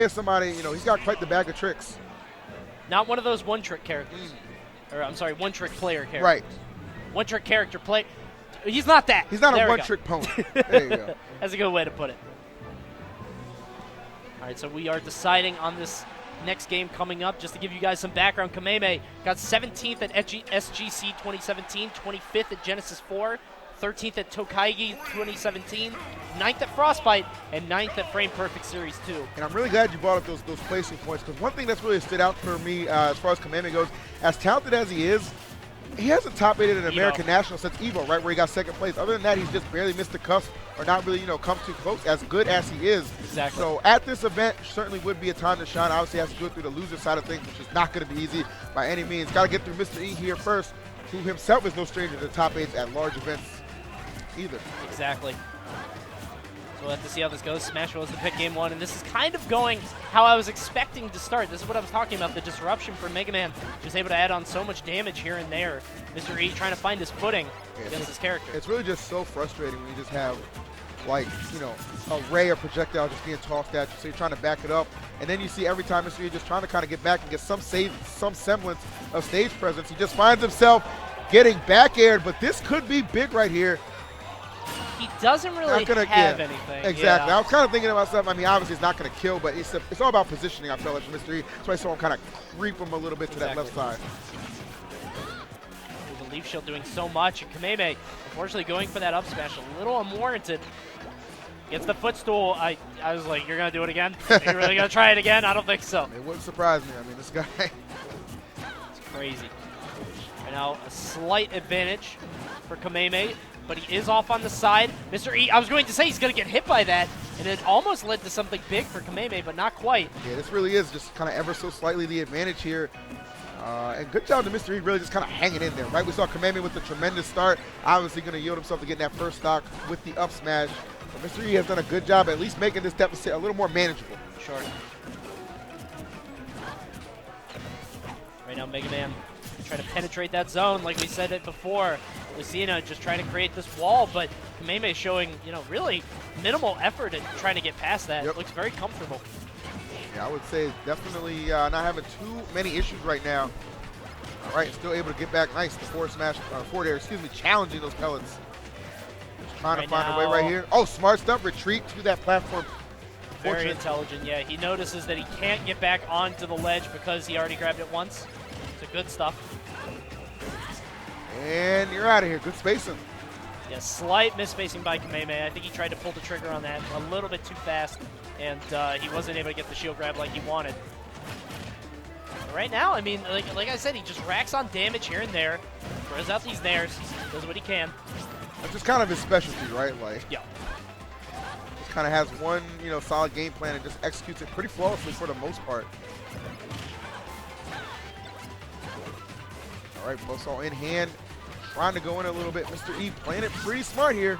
Here's somebody, he's got quite the bag of tricks. Not one of those one-trick characters. Or, I'm sorry, one-trick player characters. Right. One-trick character play. He's not that. He's not there a one-trick pony. There you go. That's a good way to put it. All right, so we are deciding on this next game coming up. Just to give you guys some background, Kameme got 17th at SGC 2017, 25th at Genesis 4, 13th at Tokaigi 2017, 9th at Frostbite, and 9th at Frame Perfect Series 2. And I'm really glad you brought up those placing points, because one thing that's really stood out for me as far as Kameme goes, as talented as he is, he hasn't top-8 at an American National since Evo, right, where he got second place. Other than that, he's just barely missed the cusp or not really, come too close, as good as he is. Exactly. So at this event, certainly would be a time to shine. Obviously, he has to go through the loser side of things, which is not going to be easy by any means. Got to get through Mr. E here first, who himself is no stranger to top 8s at large events either. Exactly. So we'll have to see how this goes. Smashville is the pick game 1, and this is kind of going how I was expecting to start. This is what I was talking about, the disruption for Mega Man. Just able to add on so much damage here and there. Mr. E trying to find his footing against his character. It's really just so frustrating when you just have, like, a ray of projectile just being tossed at you, so you're trying to back it up. And then you see every time Mr. E just trying to kind of get back and get some semblance of stage presence. He just finds himself getting back aired, but this could be big right here. He doesn't really have anything. Exactly. Yeah. I was kind of thinking about something. I mean, obviously it's not going to kill, but it's all about positioning, I felt like, for Mr. E. That's why I saw him kind of creep him a little bit to that left side. The Leaf Shield doing so much, and Kameme, unfortunately, going for that up smash a little unwarranted. Gets the footstool. I was like, you're going to do it again? Are you really going to try it again? I don't think so. It wouldn't surprise me. I mean, this guy. It's crazy. Right now, a slight advantage for Kameme, but he is off on the side. Mr. E, I was going to say he's going to get hit by that, and it almost led to something big for Kameme, but not quite. Yeah, this really is just kind of ever so slightly the advantage here. And good job to Mr. E really just kind of hanging in there, right? We saw Kameme with the tremendous start, obviously going to yield himself to getting that first stock with the up smash. But Mr. E has done a good job at least making this deficit a little more manageable. Sure. Right now, Mega Man trying to penetrate that zone, like we said it before. Lucina just trying to create this wall, but Kameme showing, really minimal effort at trying to get past that. Yep. Looks very comfortable. Yeah, I would say definitely not having too many issues right now. All right, still able to get back nice. The forward air, challenging those pellets. Just trying to find a way right here. Oh, smart stuff, retreat to that platform. Very intelligent, yeah. He notices that he can't get back onto the ledge because he already grabbed it once. So good stuff. And you're out of here. Good spacing. Yeah, slight misspacing by Kameme. I think he tried to pull the trigger on that a little bit too fast, and he wasn't able to get the shield grab like he wanted. But right now, I mean, like I said, he just racks on damage here and there, throws out these nairs, does what he can. That's just kind of his specialty, right? Like, yeah. Just kind of has one, solid game plan and just executes it pretty flawlessly for the most part. All right, Buzzsaw in hand, trying to go in a little bit. Mr. E playing it pretty smart here.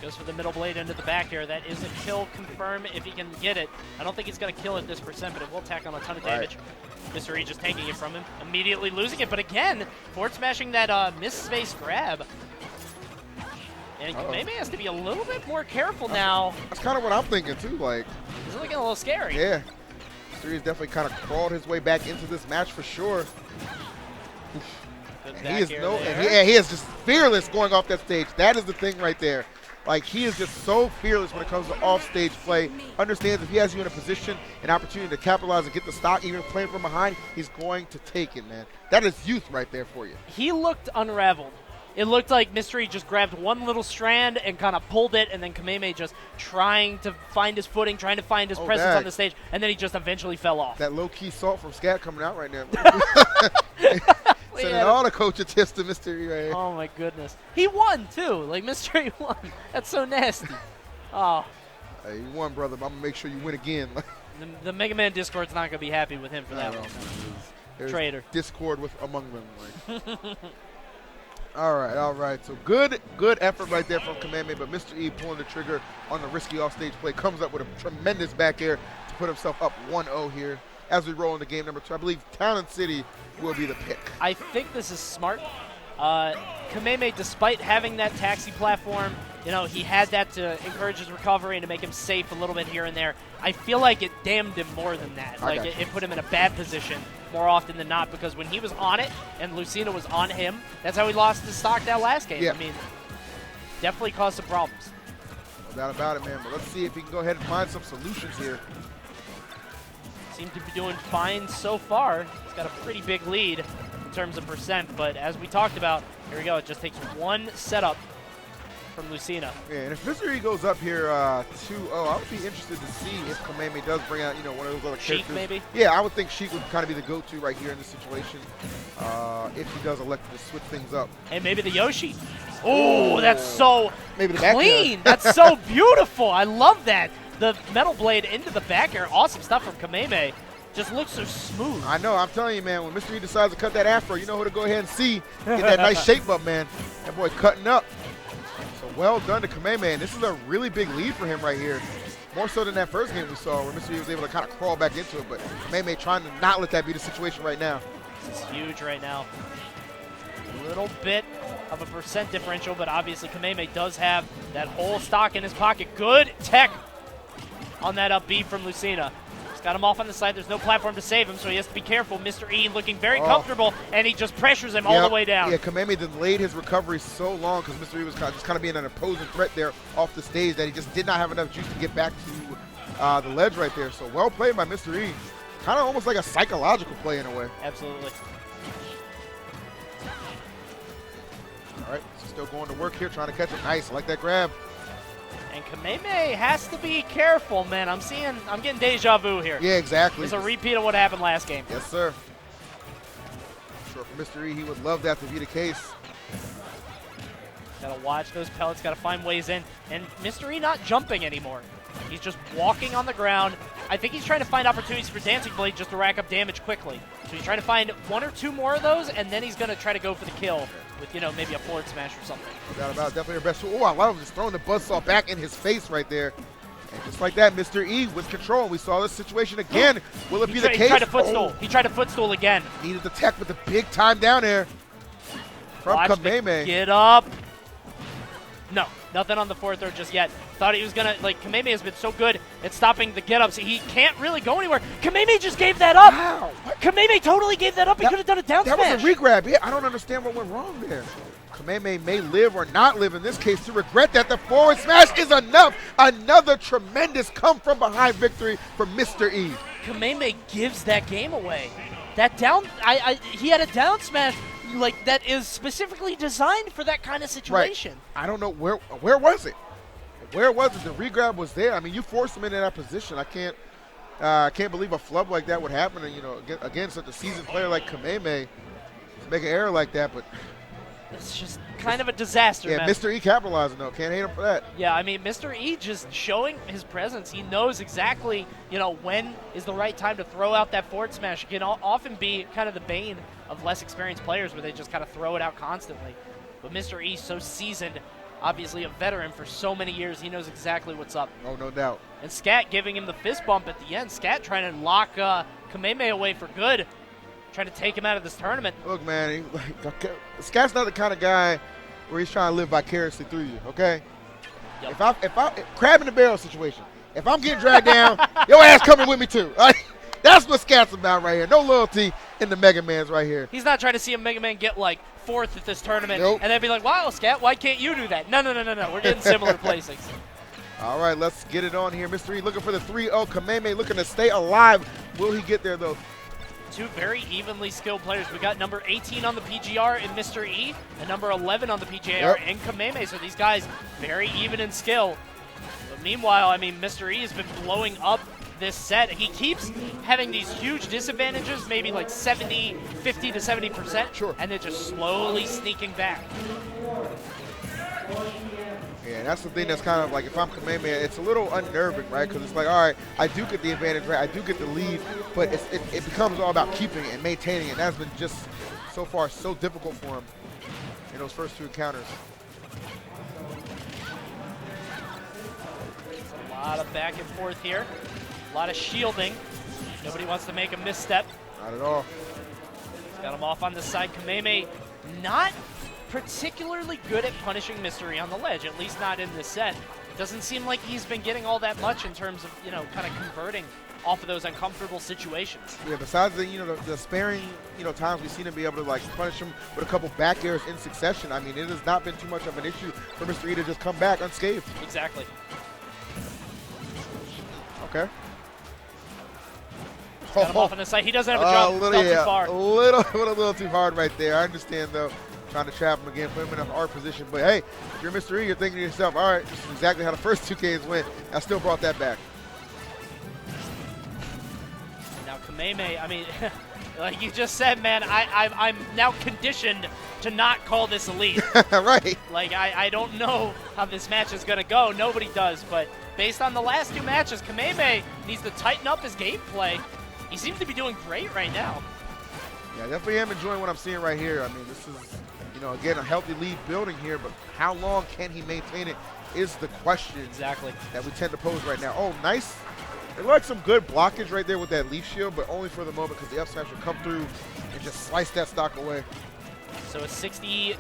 Goes for the middle blade into the back air. That is a kill confirm if he can get it. I don't think he's going to kill it this percent, but it will tack on a ton of damage. Mr. E just taking it from him, immediately losing it. But again, forward smashing that miss-space grab. And Kameme has to be a little bit more careful now. That's kind of what I'm thinking, too. Like, this is looking a little scary. Yeah. Mr. E's definitely kind of crawled his way back into this match for sure. He is he is just fearless going off that stage. That is the thing right there. Like, he is just so fearless when it comes to off-stage play. Understands if he has you in a position, an opportunity to capitalize and get the stock, even playing from behind, he's going to take it, man. That is youth right there for you. He looked unraveled. It looked like Mystery just grabbed one little strand and kind of pulled it, and then Kameme just trying to find his footing, trying to find his presence on the stage, and then he just eventually fell off. That low-key salt from Scat coming out right now. Sending all the coach tips to Mystery right here. Oh, my goodness. He won, too. Like, Mystery won. That's so nasty. Oh. Hey, you won, brother, but I'm going to make sure you win again. the Mega Man Discord's not going to be happy with him for that one. There's Traitor. Discord among them. Like. All right. So good effort right there from Kameme, but Mr. E pulling the trigger on the risky offstage play comes up with a tremendous back air to put himself up 1-0 here. As we roll into game number 2, I believe Talent City will be the pick. I think this is smart. Kameme, despite having that taxi platform, you know, he had that to encourage his recovery and to make him safe a little bit here and there. I feel like it damned him more than that. Like, it put him in a bad position more often than not, because when he was on it and Lucina was on him, that's how he lost his stock that last game. Yeah. I mean, definitely caused some problems. No doubt about it, man. But let's see if he can go ahead and find some solutions here. Seems to be doing fine so far. He's got a pretty big lead in terms of percent, but as we talked about, here we go. It just takes one setup from Lucina. Yeah, and if Mr. E goes up here 2-0, I would be interested to see if Kameme does bring out, you know, one of those other Sheik, characters. maybe? Yeah, I would think Sheik would kind of be the go-to right here in this situation if he does elect to switch things up. And maybe the Yoshi. Oh, that's so Maybe the back clean. air. That's so beautiful. I love that. The metal blade into the back air. Awesome stuff from Kameme. Just looks so smooth. I know, I'm telling you, man, when Mr. E decides to cut that afro, you know who to go ahead and see. Get that nice shape up, man. That boy cutting up. So well done to Kameme, and this is a really big lead for him right here. More so than that first game we saw where Mr. E was able to kind of crawl back into it, but Kameme trying to not let that be the situation right now. This is huge right now. A little bit of a percent differential, but obviously Kameme does have that whole stock in his pocket. Good tech on that up B from Lucina. He's got him off on the side. There's no platform to save him, so he has to be careful. Mr. E looking very comfortable, and he just pressures him all the way down. Yeah, Kameme delayed his recovery so long because Mr. E was just kind of being an opposing threat there off the stage that he just did not have enough juice to get back to the ledge right there. So well played by Mr. E. Kind of almost like a psychological play in a way. Absolutely. All right, so still going to work here, trying to catch it. Nice, I like that grab. And Kameme has to be careful, man. I'm getting deja vu here. Yeah, exactly. It's a repeat of what happened last game. Yes, sir. I'm sure for Mr. E, he would love that to be the case. Gotta watch those pellets, gotta find ways in. And Mr. E not jumping anymore. He's just walking on the ground. I think he's trying to find opportunities for Dancing Blade just to rack up damage quickly. So he's trying to find one or two more of those, and then he's gonna try to go for the kill with, you know, maybe a forward smash or something. No doubt about it. Definitely your best tool. Oh, I love him just throwing the buzzsaw back in his face right there. And just like that, Mr. E with control. We saw this situation again. Will it be the case? He tried a footstool. He tried a footstool again. Needed the tech with the big time down there from Kameme. Get up. No, nothing on the forward throw just yet. Thought he was going to, like, Kameme has been so good at stopping the get-ups. He can't really go anywhere. Kameme just gave that up. Wow. Kameme totally gave that up. He could have done a down smash. smash. That was a regrab. Yeah, I don't understand what went wrong there. Kameme may live or not live in this case to regret that. The forward smash is enough. Another tremendous come-from-behind victory for Mr. E. Kameme gives that game away. That down, he had a down smash like that is specifically designed for that kind of situation. Right. I don't know where was it. Where was it? The regrab was there. I mean, you forced him into that position. I can't believe a flub like that would happen. And, you know, again, such a seasoned player like Kameme to make an error like that, but it's just kind of a disaster. Yeah, man. Mr. E capitalizing though. Can't hate him for that. Yeah, I mean, Mr. E just showing his presence. He knows exactly, you know, when is the right time to throw out that forward smash. It can often be kind of the bane of less experienced players where they just kind of throw it out constantly. But Mr. E, so seasoned, obviously a veteran for so many years, he knows exactly what's up. Oh, no doubt. And Scat giving him the fist bump at the end. Scat trying to lock Kameme away for good, trying to take him out of this tournament. Look, man, Scat's not the kind of guy where he's trying to live vicariously through you, okay? Yep. If I crab in the barrel situation, if I'm getting dragged down, your ass coming with me too. That's what Scat's about right here. No loyalty in the Mega Mans right here. He's not trying to see a Mega Man get like fourth at this tournament Nope. and then be like, wow, Scat, why can't you do that? No. We're getting similar placings. All right, let's get it on here. Mr. E looking for the 3-0. Kameme looking to stay alive. Will he get there, though? Two very evenly skilled players. We got number 18 on the PGR in Mr. E and number 11 on the PGR in Kameme. So these guys very even in skill. But meanwhile, I mean, Mr. E has been blowing up this set. He keeps having these huge disadvantages, maybe like 50 to 70%. Sure. And then just slowly sneaking back. Yeah, that's the thing that's kind of like, if I'm Kameme, it's a little unnerving, right? Because it's like, all right, I do get the advantage, right? I do get the lead, but it becomes all about keeping it and maintaining it. And that's been just so far so difficult for him in those first two encounters. A lot of back and forth here. A lot of shielding. Nobody wants to make a misstep. Not at all. Got him off on the side. Kameme not particularly good at punishing Mystery on the ledge, at least not in this set. Doesn't seem like he's been getting all that much in terms of, you know, kind of converting off of those uncomfortable situations. Yeah, besides the, you know, the sparing, you know, times we've seen him be able to like punish him with a couple back airs in succession. I mean, it has not been too much of an issue for Mr. E to just come back unscathed. Exactly. Okay. Got him off on the side. He doesn't have a jump. Fell too far. A little too hard right there. I understand though. Trying to trap him again, put him in an hard position. But hey, if you're Mr. E, you're thinking to yourself, all right, this is exactly how the first 2 games went. I still brought that back. Now Kameme, I mean, like you just said, man, I'm now conditioned to not call this elite. Right. Like, I don't know how this match is going to go. Nobody does. But based on the last 2 matches, Kameme needs to tighten up his gameplay. He seems to be doing great right now. Yeah, I definitely am enjoying what I'm seeing right here. I mean, this is, you know, again, a healthy lead building here, but how long can he maintain it is the question exactly that we tend to pose right now. Oh, nice. It like some good blockage right there with that leaf shield, but only for the moment because the up smash will come through and just slice that stock away. So a 77,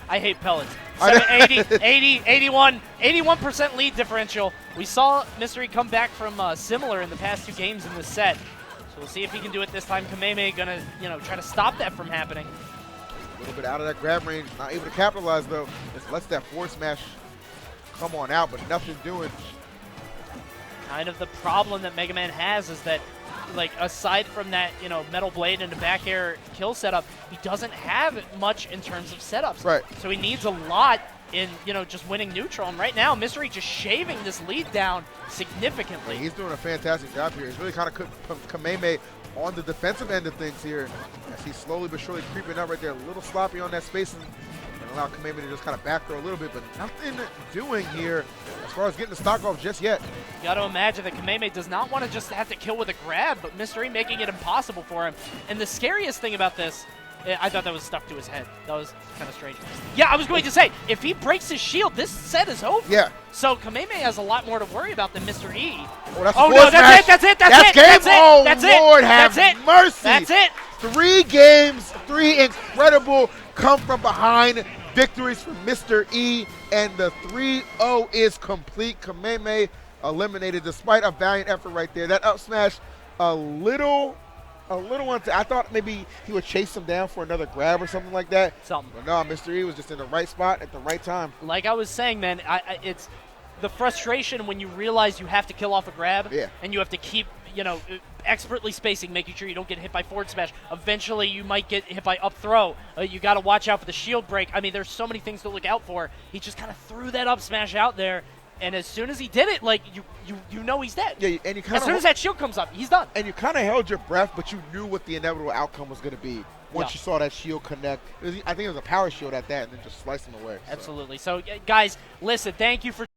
I hate pellets. 81% lead differential. We saw Mystery come back from similar in the past 2 games in this set. So we'll see if he can do it this time. Kameme gonna, you know, try to stop that from happening. A little bit out of that grab range, not able to capitalize though. Just lets that forward smash come on out, but nothing doing. Kind of the problem that Mega Man has is that, like, aside from that, you know, metal blade and a back air kill setup, he doesn't have much in terms of setups. Right. So he needs a lot in, you know, just winning neutral. And right now, Mystery just shaving this lead down significantly. Yeah, he's doing a fantastic job here. He's really kind of put Kameme on the defensive end of things here as he's slowly but surely creeping up right there. A little sloppy on that spacing and allow Kameme to just kind of back throw a little bit, but nothing doing here as far as getting the stock off just yet. You got to imagine that Kameme does not want to just have to kill with a grab, but Mystery making it impossible for him. And the scariest thing about this, I thought that was stuck to his head. That was kind of strange. Yeah, I was going to say, if he breaks his shield, this set is over. Yeah. So Kameme has a lot more to worry about than Mr. E. Oh, no, that's it. Oh, that's Lord, have mercy. That's it. 3 games, 3 incredible come from behind victories for Mr. E, and the 3-0 is complete. Kameme eliminated despite a valiant effort right there. That up smash, a little I thought maybe he would chase him down for another grab or something like that. But no, Mr. E was just in the right spot at the right time. Like I was saying, man, it's the frustration when you realize you have to kill off a grab, and you have to keep, you know, expertly spacing, making sure you don't get hit by forward smash. Eventually, you might get hit by up throw. You got to watch out for the shield break. I mean, there's so many things to look out for. He just kind of threw that up smash out there. And as soon as he did it, like, you know he's dead. Yeah, and you kind as soon as that shield comes up, he's done. And you kind of held your breath, but you knew what the inevitable outcome was going to be once you saw that shield connect. I think it was a power shield at that, and then just slice him away. Absolutely. So, guys, listen, thank you for